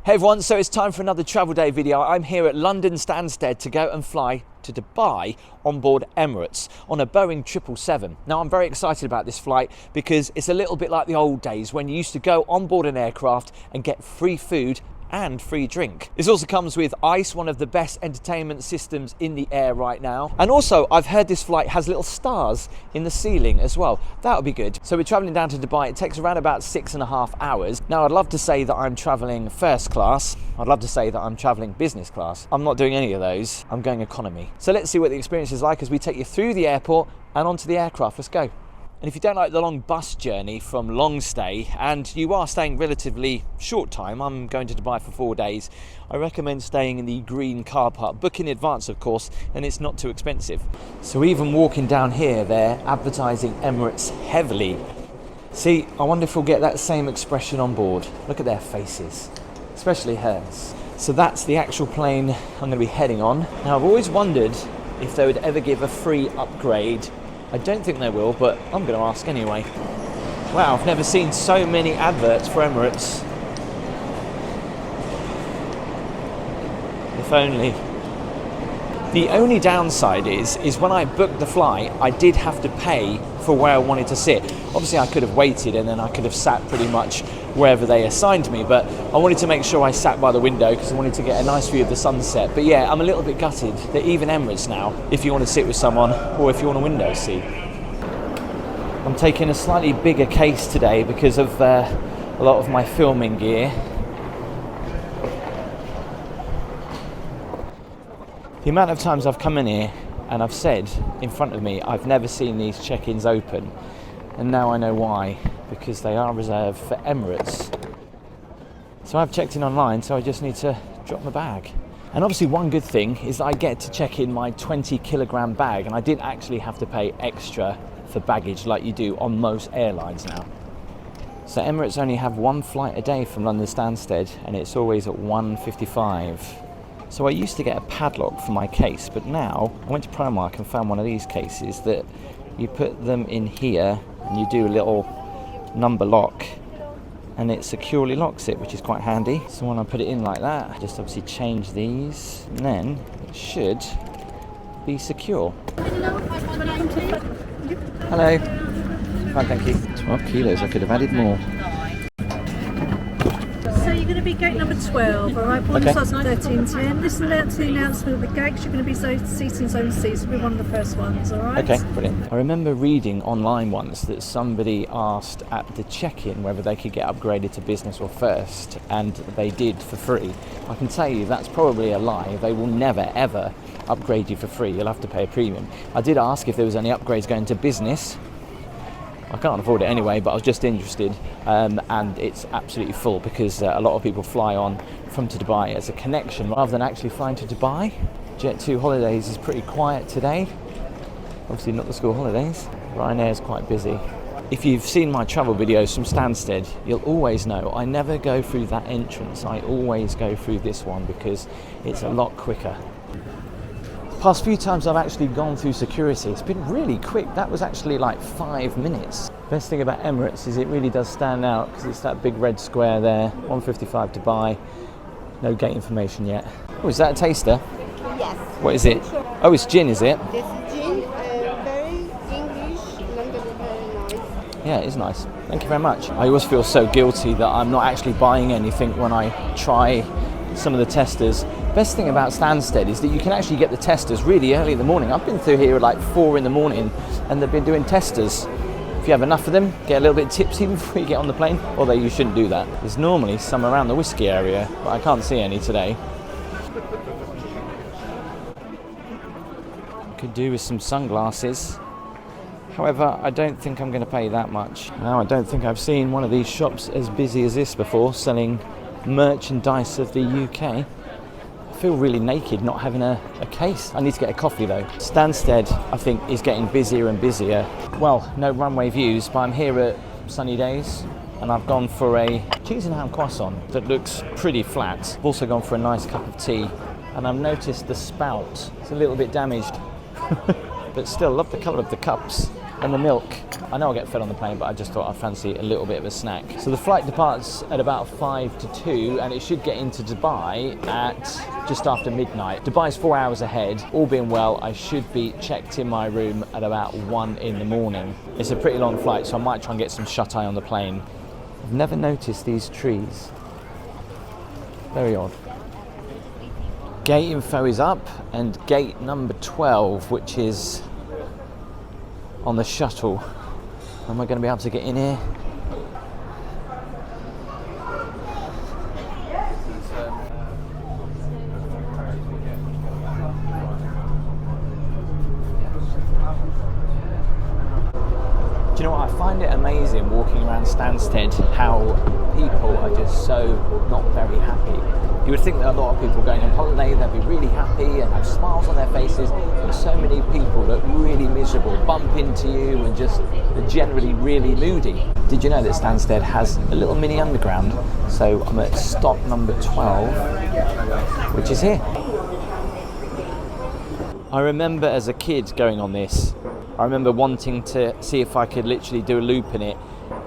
Hey everyone, so it's time for another travel day video. I'm here at London Stanstead to go and fly to Dubai on board Emirates on a Boeing 777. Now I'm very excited about this flight because it's a little bit like the old days when you used to go on board an aircraft and get free food and free drink. This also comes with ICE, one of the best entertainment systems in the air right now. And also I've heard this flight has little stars in the ceiling as well. That would be good. So we're traveling down to Dubai. It takes around about 6.5 hours. Now I'd love to say that I'm traveling first class. I'd love to say that I'm traveling business class. I'm not doing any of those. I'm going economy. So let's see what the experience is like as we take you through the airport and onto the aircraft. Let's go. And if you don't like the long bus journey from long stay, and you are staying relatively short time, I'm going to Dubai for 4 days, I recommend staying in the green car park. Book in advance, of course, and it's not too expensive. So even walking down here, they're advertising Emirates heavily. See, I wonder if we'll get that same expression on board. Look at their faces, especially hers. So that's the actual plane I'm going to be heading on. Now I've always wondered if they would ever give a free upgrade. I don't think they will, but I'm going to ask anyway. Wow, I've never seen so many adverts for Emirates. If only. The only downside is when I booked the flight, I did have to pay for where I wanted to sit. Obviously I could have waited and then I could have sat pretty much wherever they assigned me, but I wanted to make sure I sat by the window because I wanted to get a nice view of the sunset. But yeah, I'm a little bit gutted that even Emirates now, if you want to sit with someone or if you want a window seat. I'm taking a slightly bigger case today because of a lot of my filming gear. The amount of times I've come in here and I've said in front of me, I've never seen these check-ins open. And now I know why, because they are reserved for Emirates. So I've checked in online, so I just need to drop my bag. And obviously one good thing is that I get to check in my 20-kilogram bag, and I didn't actually have to pay extra for baggage like you do on most airlines now. So Emirates only have one flight a day from London Stanstead, and it's always at 1:55. So I used to get a padlock for my case, but now I went to Primark and found one of these cases that you put them in here and you do a little number lock and it securely locks it, which is quite handy. So when I put it in like that, I just obviously change these and then it should be secure. Hello. Fine, thank you. 12 kilos, I could have added more. So you're going to be gate number 12, alright? Boarding starts at 13:10. Listen to the announcement of the gates. You're going to be seating zone C, so you'll be one of the first ones, alright? Okay, brilliant. I remember reading online once that somebody asked at the check-in whether they could get upgraded to business or first, and they did for free. I can tell you that's probably a lie. They will never ever upgrade you for free. You'll have to pay a premium. I did ask if there was any upgrades going to business. I can't afford it anyway, but I was just interested, and it's absolutely full because a lot of people fly on from to Dubai as a connection rather than actually flying to Dubai. Jet2 Holidays is pretty quiet today. Obviously not the school holidays. Ryanair is quite busy. If you've seen my travel videos from Stansted, you'll always know I never go through that entrance. I always go through this one because it's a lot quicker. Past few times I've actually gone through security, it's been really quick. That was actually like 5 minutes. Best thing about Emirates is it really does stand out because it's that big red square there, 1:55 Dubai. No gate information yet. Oh, is that a taster? Yes. What is it? Oh, it's gin, is it? This is gin, very English, London, very nice. Yeah, it is nice. Thank you very much. I always feel so guilty that I'm not actually buying anything when I try some of the testers. Best thing about Stansted is that you can actually get the testers really early in the morning. I've been through here at like 4 in the morning and they've been doing testers. If you have enough of them, get a little bit tipsy before you get on the plane, although you shouldn't do that. There's normally some around the whiskey area, but I can't see any today. Could do with some sunglasses. However, I don't think I'm going to pay that much. Now, I don't think I've seen one of these shops as busy as this before, selling merchandise of the UK. I feel really naked not having a case. I need to get a coffee though. Stansted, I think, is getting busier and busier. Well, no runway views, but I'm here at Sunny Days and I've gone for a cheese and ham croissant that looks pretty flat. I've also gone for a nice cup of tea and I've noticed the spout. It's a little bit damaged, but still love the colour of the cups. and the milk. I know I'll get fed on the plane, but I just thought I'd fancy a little bit of a snack. So the flight departs at about 5 to 2, and it should get into Dubai at just after midnight. Dubai's 4 hours ahead. All being well, I should be checked in my room at about 1 in the morning. It's a pretty long flight, so I might try and get some shut-eye on the plane. I've never noticed these trees. Very odd. Gate info is up, and gate number 12, which is on the shuttle. Am I going to be able to get in here? Do you know what? I find it amazing walking around Stansted how people are just so not very happy. You would think that a lot of people going on holiday, they'd be really happy and have smiles on their faces, but so many people look really miserable, bump into you and just are generally really moody. Did you know that Stansted has a little mini underground? So I'm at stop number 12, which is here. I remember as a kid going on this. I remember wanting to see if I could literally do a loop in it,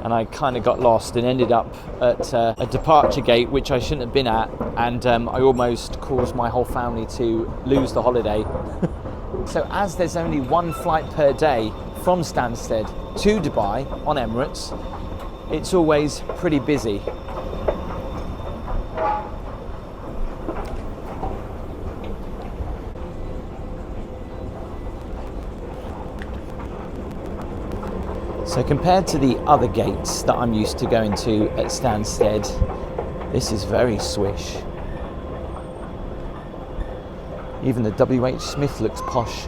and I kind of got lost and ended up at a departure gate which I shouldn't have been at, and I almost caused my whole family to lose the holiday. So as there's only one flight per day from Stansted to Dubai on Emirates, it's always pretty busy. So compared to the other gates that I'm used to going to at Stansted, this is very swish. Even the WH Smith looks posh.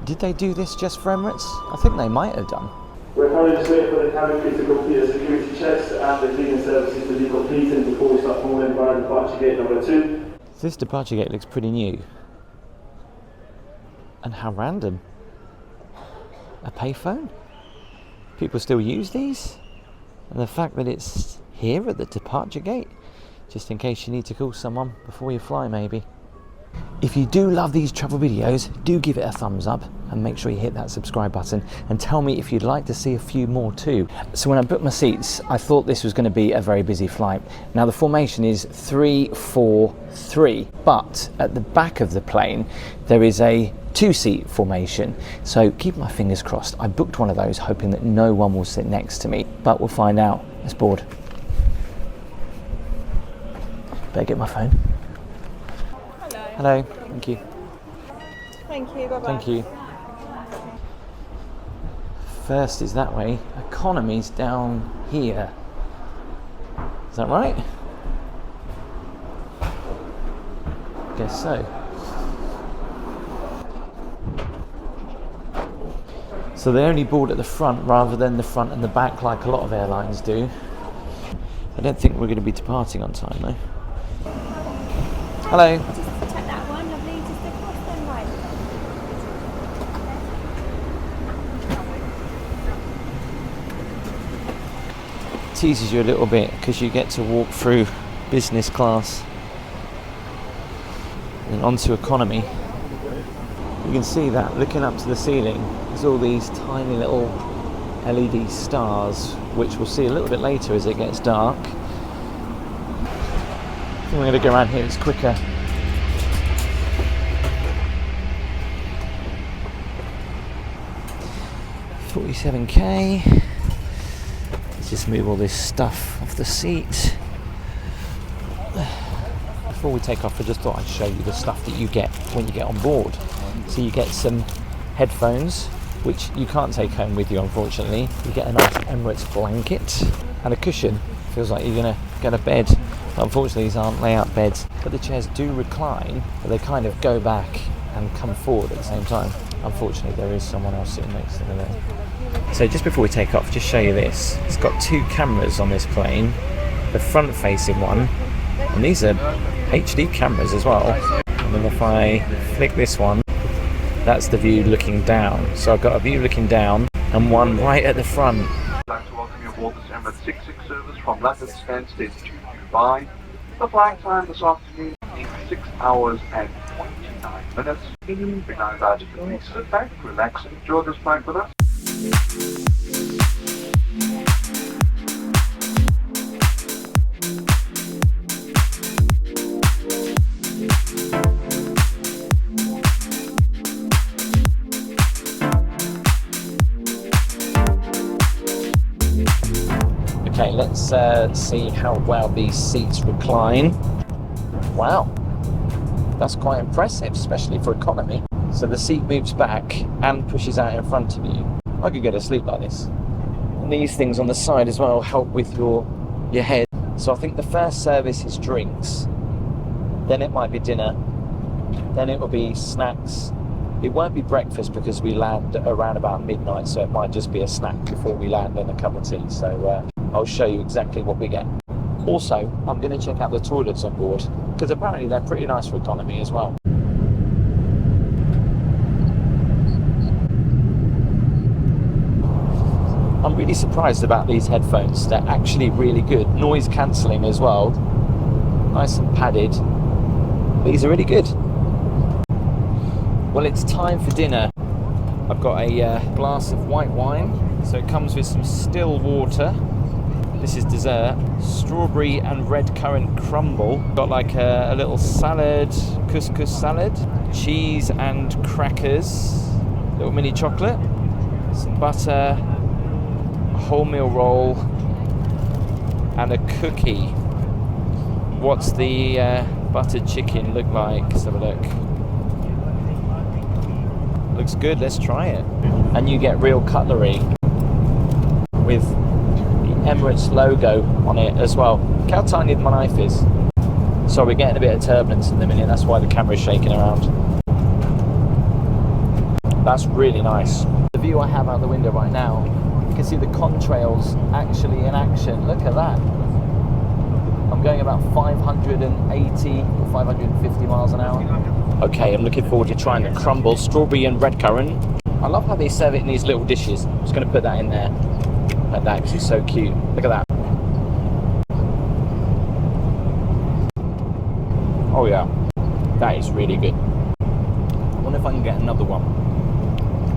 Did they do this just for Emirates? I think they might have done. We're currently just waiting for the cabin crew to complete the security checks and the cleaning services to be completed before we start calling by departure gate number 2. This departure gate looks pretty new. And how random. A payphone? People still use these? And the fact that it's here at the departure gate, just in case you need to call someone before you fly maybe. If you do love these travel videos, do give it a thumbs up and make sure you hit that subscribe button, and tell me if you'd like to see a few more too. So when I booked my seats, I thought this was going to be a very busy flight. Now the formation is 3-4-3, but at the back of the plane there is a 2-seat formation, so keep my fingers crossed. I booked one of those hoping that no one will sit next to me, but we'll find out. Let's board. Better get my phone. Hello, thank you. Thank you, bye-bye. Thank you. First is that way, economy's down here. Is that right? Guess so. So they only board at the front rather than the front and the back like a lot of airlines do. I don't think we're going to be departing on time though. Hello. Just check that one, lovely. Just across then right. Teases you a little bit because you get to walk through business class and onto economy. You can see that looking up to the ceiling, there's all these tiny little LED stars, which we'll see a little bit later as it gets dark. I think we're going to go around here, it's quicker. $47k. Let's just move all this stuff off the seat. Before we take off, I just thought I'd show you the stuff that you get when you get on board. So you get some headphones, which you can't take home with you unfortunately. You get a nice Emirates blanket and a cushion. Feels like you're going to get a bed. Unfortunately these aren't layout beds, but the chairs do recline, but they kind of go back and come forward at the same time. Unfortunately there is someone else sitting next to me there. So just before we take off, just show you this. It's got 2 cameras on this plane, the front facing one, and these are HD cameras as well. And then if I flick this one, that's the view looking down. So I've got a view looking down and one right at the front. I'd like to welcome you aboard this Emirates 66 service from London Stanstead to Dubai. The flying time this afternoon is 6 hours and 20 9 minutes. We now invite you to please sit back, relax, and enjoy this flight with us. Okay, let's see how well these seats recline. Wow, that's quite impressive, especially for economy. So the seat moves back and pushes out in front of you. I could go to sleep like this. And these things on the side as well help with your head. So I think the first service is drinks, then it might be dinner, then it will be snacks. It won't be breakfast because we land around about midnight, so it might just be a snack before we land and a cup of tea. So I'll show you exactly what we get. Also, I'm going to check out the toilets on board, because apparently they're pretty nice for economy as well. I'm really surprised about these headphones. They're actually really good. Noise cancelling as well. Nice and padded. These are really good. Well, it's time for dinner. I've got a glass of white wine. So it comes with some still water. This is dessert. Strawberry and red currant crumble. Got like a little salad, couscous salad. Cheese and crackers. Little mini chocolate. Some butter. A wholemeal roll. And a cookie. What's the buttered chicken look like? Let's have a look. Looks good, let's try it. And you get real cutlery with the Emirates logo on it as well. Look how tiny my knife is. So we're getting a bit of turbulence in the minute, that's why the camera's shaking around. That's really nice. The view I have out the window right now, you can see the contrails actually in action. Look at that. I'm going about 580 or 550 miles an hour. Okay, I'm looking forward to trying the crumble, strawberry and red currant. I love how they serve it in these little dishes. I'm just going to put that in there like that because it's so cute. Look at that. Oh yeah, that is really good. I wonder if I can get another one.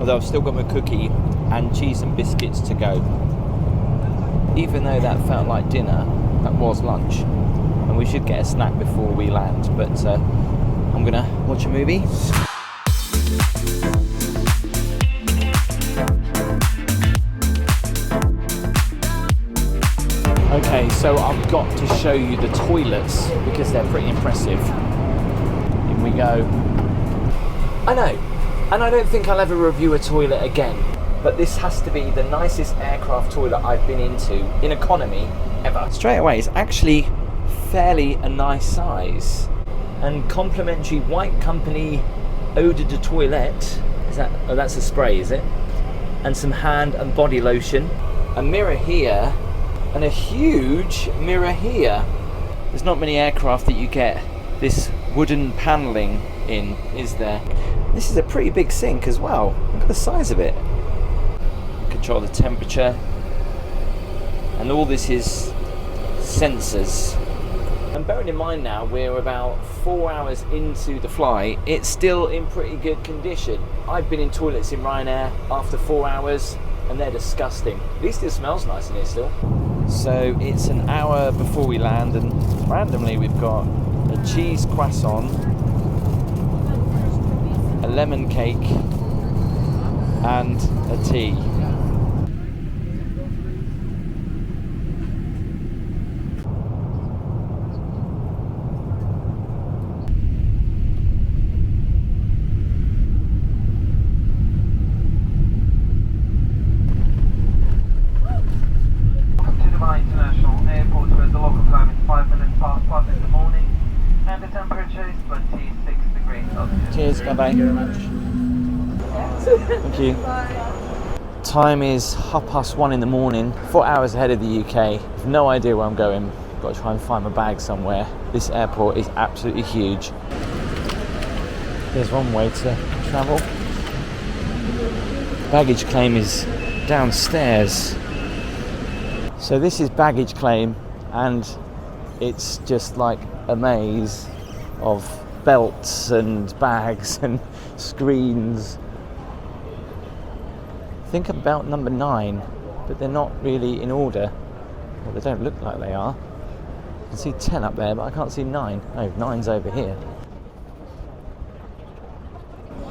Although I've still got my cookie and cheese and biscuits to go. Even though that felt like dinner, that was lunch. And we should get a snack before we land, but I'm gonna watch a movie. Okay, so I've got to show you the toilets because they're pretty impressive. In we go. I know, and I don't think I'll ever review a toilet again, but this has to be the nicest aircraft toilet I've been into in economy ever. Straight away, it's actually fairly a nice size. And complimentary White Company eau de toilette. Is that? Oh, that's a spray, is it? And some hand and body lotion. A mirror here, and a huge mirror here. There's not many aircraft that you get this wooden panelling in, is there? This is a pretty big sink as well. Look at the size of it. Control the temperature. And all this is sensors. And bearing in mind now we're about 4 hours into the flight, it's still in pretty good condition. I've been in toilets in Ryanair after 4 hours and they're disgusting. At least it smells nice in here still. So it's an hour before we land and randomly we've got a cheese croissant, a lemon cake and a tea. International Airport, where the local time is 5 minutes past 5 in the morning, and the temperature is 26 degrees Celsius. Cheers, bye bye. Thank you. Time is 1:30 in the morning, 4 hours ahead of the UK. No idea where I'm going. Got to try and find my bag somewhere. This airport is absolutely huge. There's one way to travel. Baggage claim is downstairs. So this is baggage claim, and it's just like a maze of belts and bags and screens. I think I'm about number 9, but they're not really in order. Well, they don't look like they are. I can see 10 up there, but I can't see 9. Oh, 9's over here.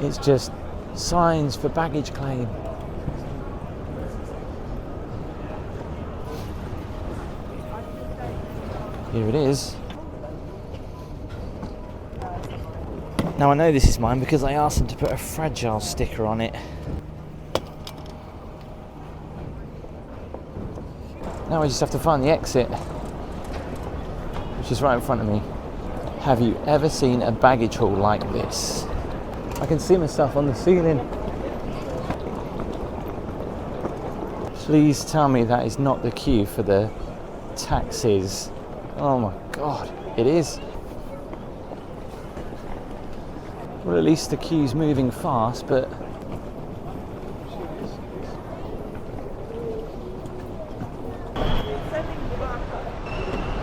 It's just signs for baggage claim. Here it is. Now I know this is mine because I asked them to put a fragile sticker on it. Now I just have to find the exit, which is right in front of me. Have you ever seen a baggage hall like this? I can see myself on the ceiling. Please tell me that is not the queue for the taxis. Oh my God, it is. Well, at least the queue's moving fast, but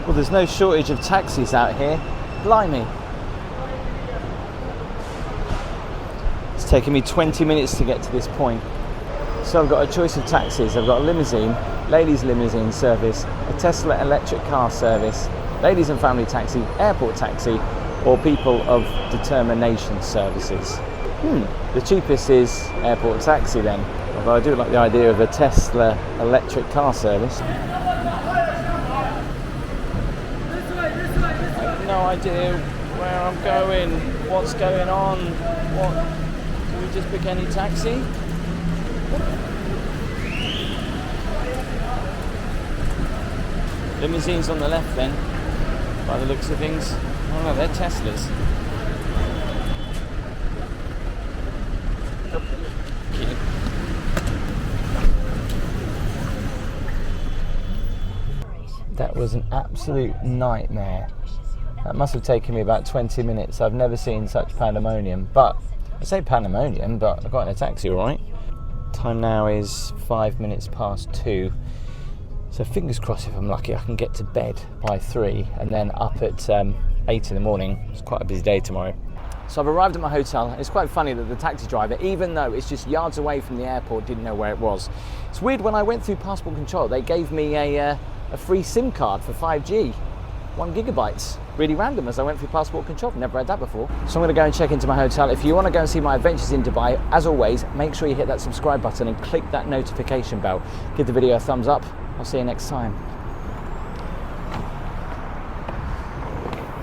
well, there's no shortage of taxis out here. Blimey. It's taken me 20 minutes to get to this point. So I've got a choice of taxis. I've got a limousine, ladies limousine service, a Tesla electric car service, ladies and family taxi, airport taxi, or people of determination services. The cheapest is airport taxi then, although I do like the idea of a Tesla electric car service. I have no idea where I'm going, what's going on, do we just pick any taxi? Limousines on the left then, by the looks of things. Oh no, they're Teslas. That was an absolute nightmare. That must have taken me about 20 minutes. I've never seen such pandemonium. But, I say pandemonium, but I got in a taxi alright. Time now is 5 minutes past 2. So fingers crossed, if I'm lucky, I can get to bed by 3 and then up at 8 in the morning. It's quite a busy day tomorrow. So I've arrived at my hotel. It's quite funny that the taxi driver, even though it's just yards away from the airport, didn't know where it was. It's weird, when I went through passport control, they gave me a free SIM card for 5G, 1 gigabytes. Really random as I went through passport control. I've never had that before. So I'm going to go and check into my hotel. If you want to go and see my adventures in Dubai, as always, make sure you hit that subscribe button and click that notification bell. Give the video a thumbs up. I'll see you next time.